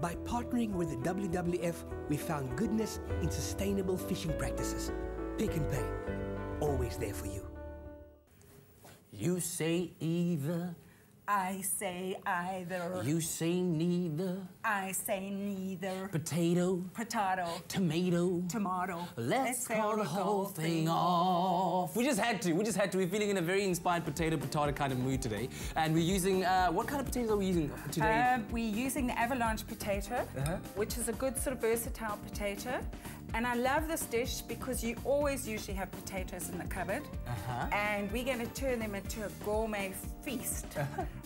By partnering with the WWF, we found goodness in sustainable fishing practices. Pick and Pay, always there for you. You say either. I say either. You say neither. I say neither. Potato. Potato. Tomato. Tomato. Let's call the whole thing off. We just had to. We're feeling in a very inspired potato kind of mood today. And we're using, what kind of potatoes are we using today? We're using the avalanche potato, which is a good sort of versatile potato. And I love this dish because you always usually have potatoes in the cupboard. And we're going to turn them into a gourmet feast.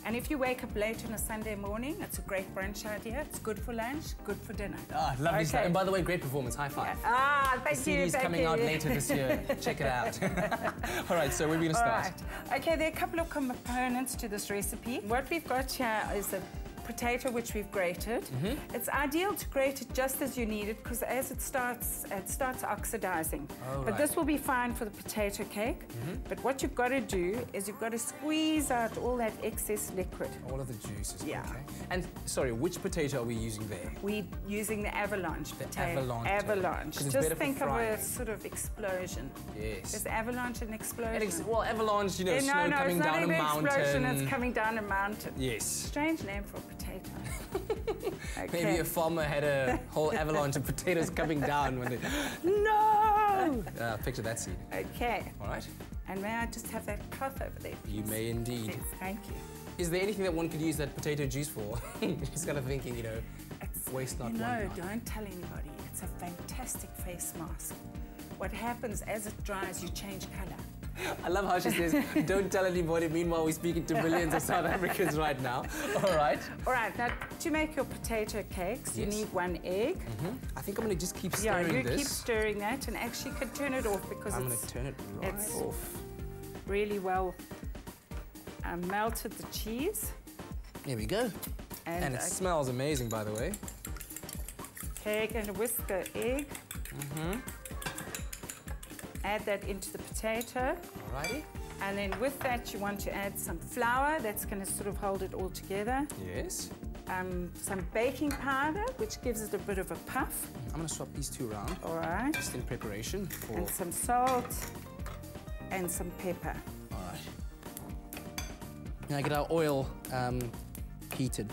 And if you wake up late on a Sunday morning, it's a great brunch idea. It's good for lunch, good for dinner. Ah, lovely stuff. And by the way, great performance. High five. Ah, thank you. The CD's coming out later this year. Check it out. All right, so where are we going to start? Right. Okay, there are a couple of components to this recipe. What we've got here is a potato which we've grated. It's ideal to grate it just as you need it because as it starts oxidizing. But this will be fine for the potato cake. But what you've got to do is you've got to squeeze out all that excess liquid. All of the juices. Yeah. Okay. And sorry, which potato are we using there? We're using the avalanche potato. Avalanche. Just think of a sort of explosion. Yes. Is avalanche an explosion? Well, avalanche, you know, snow coming down a mountain. No, it's not an explosion, it's coming down a mountain. Yes. Strange name for a potato. Okay. Maybe a farmer had a whole avalanche of potatoes coming down when they... No! Picture that scene. Okay. All right. And may I just have that cloth over there, please? You may indeed. Yes, thank you. Is there anything that one could use that potato juice for? Just kind of thinking, you know, waste not, want not. No, don't tell anybody. It's a fantastic face mask. What happens as it dries, you change colour. I love how she says, don't tell anybody. Meanwhile, we're speaking to millions of South Africans right now. All right. All right. Now, to make your potato cakes, you need 1 egg. I think I'm going to just keep stirring this. Yeah, you keep stirring that, and actually you can turn it off because I'm going to turn it right off. Really well melted the cheese. There we go. And it smells amazing, by the way. Okay, going to whisk the egg. Add that into the potato. Alrighty. And then with that, you want to add some flour. That's going to sort of hold it all together. Yes. Some baking powder, which gives it a bit of a puff. I'm going to swap these two around. All right. Just in preparation for... And some salt and some pepper. All right. Now get our oil heated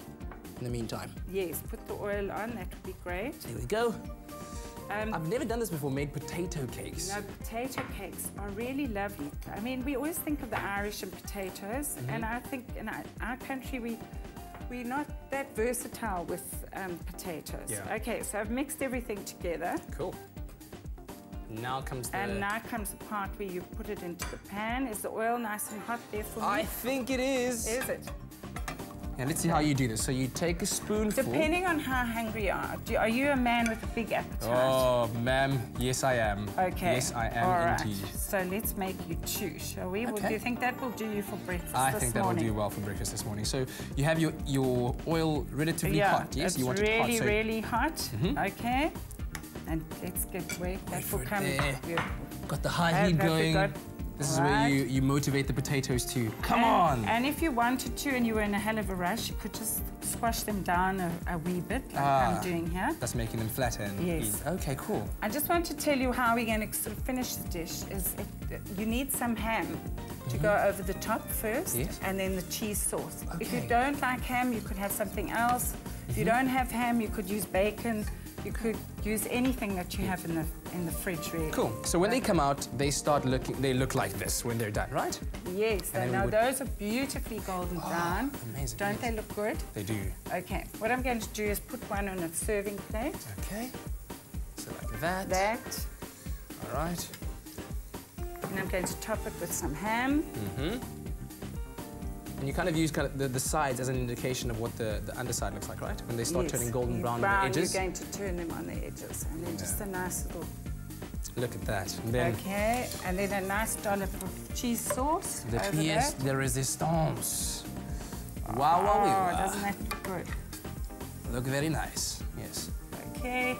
in the meantime. Yes, put the oil on. That would be great. There we go. I've never done this before, made potato cakes. No, potato cakes are really lovely. I mean, we always think of the Irish and potatoes, and I think in our country we're not that versatile with potatoes. Yeah. Okay, so I've mixed everything together. Cool. Now comes the... And now comes the part where you put it into the pan. Is the oil nice and hot there for me? I think it is. Is it? Now, let's see how you do this. So you take a spoonful... Depending on how hungry you are. Are you a man with a big appetite? Oh, ma'am, yes I am. Okay. Yes, I am All right. indeed. So let's make you two, shall we? Okay. Do you think that will do you for breakfast this morning? I think that will do well for breakfast this morning. So you have your oil relatively hot, yes? You want it hot, so... really hot. Okay. And let's get wait. That will come. Got the high heat going. This is where you motivate the potatoes to come on. And if you wanted to and you were in a hell of a rush, you could just squash them down a wee bit, like I'm doing here. That's making them flatter. Yes. Okay, cool. I just want to tell you how we're going to sort of finish the dish. You need some ham to go over the top first, and then the cheese sauce. Okay. If you don't like ham, you could have something else. If you don't have ham, you could use bacon. You could use anything that you have in the fridge, really. Cool. So when they come out, they look like this when they're done, right? Yes. Now those are beautifully golden brown. Amazing. Don't they look good? They do. Okay. What I'm going to do is put one on a serving plate. Okay. So like that. That. All right. And I'm going to top it with some ham. And you kind of use the sides as an indication of what the underside looks like, right? When they start turning golden brown on the edges. You're going to turn them on the edges. And then just a nice little... Look at that. And then okay, and then a nice dollop of cheese sauce. The pièce de résistance. Wow, wow, wow. Doesn't that look good? Look very nice, yes. Okay,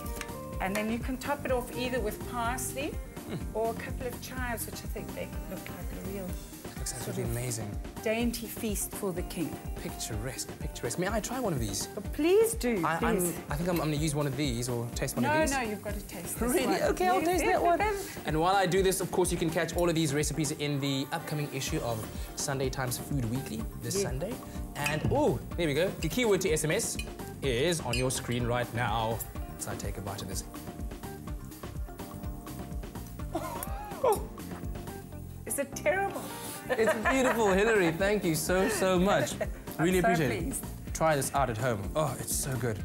and then you can top it off either with parsley or a couple of chives, which I think they look like a real Looks absolutely amazing. Dainty feast for the king. Picturesque, picturesque. May I try one of these? But please do, please. I think I'm going to use one of these or taste one of these. No, you've got to taste this Really? one. Okay, I'll taste that one. And while I do this, of course, you can catch all of these recipes in the upcoming issue of Sunday Times Food Weekly this Sunday. And, oh, there we go. The keyword to SMS is on your screen right now. So I take a bite of this. Is it terrible? It's beautiful, Hilary. Thank you so, so much. Really I'm so appreciate pleased. it. Try this out at home. Oh, it's so good.